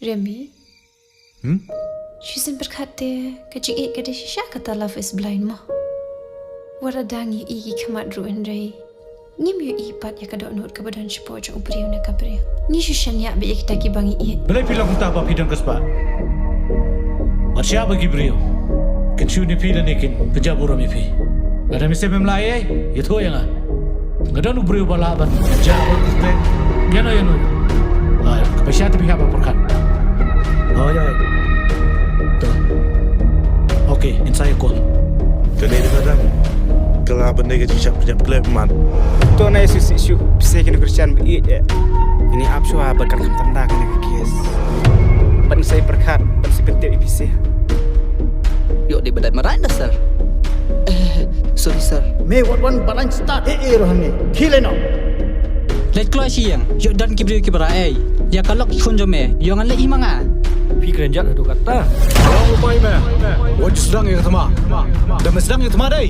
Remy? She's berkata kecik kada shisha kata love is blind mo. Waradangi igi kamat ruin ray. Ngim yu ipat ya kada onur ka badan sipo jo ubriu na kabriu. Ni shishan ya be kita ki bangi i. Belai pilang kita apa pidang kaspa. Marsya bagi brio. Kencu ni pilang nikin pejabura mi pi. Ada mesti memlai itu yang ah. Ngadan ubriu balaban. Jabur kita. Yana. Ah, kepesyat pihak apa perkan. Oh ya. Tuh. Oke, insya call. Kali kadang kelab benda kita macam kelab man. To na isu bisa kena Christian bi ini apsu berkat tanda kena kies. Ban saya berkat, ban si penting ibisi. Yuk di badai marai dah sir. Sorry sir. May what one balance start rohani. Khile no. Let keluar siang. Yuk dan kibri kibarai. Ya kalau ikon jome, yang ale imanga. Pikiran jat itu kata. Orang lupa ini. Wajib sedang yang sama. Dan sedang yang sama deh.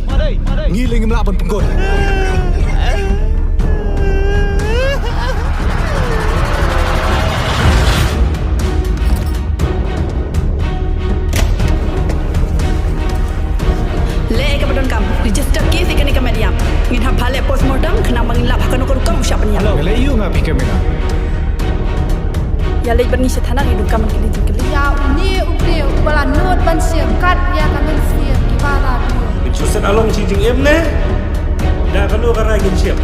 Ngiling melawan pengkon. Lega badon kam. Register case ikan ikan mediam. Ngin ham phale postmortem kena mangilap hakan ukor kam siapa ni? Kalau iyo ngah pikir mereka. Ya lagi berni setana hidup kam kili kili. Ya uni ubriu bala not ban siam kat ya kamen siam kibara. Bicusan along cincin em ne. Dah kalau karai gin siap.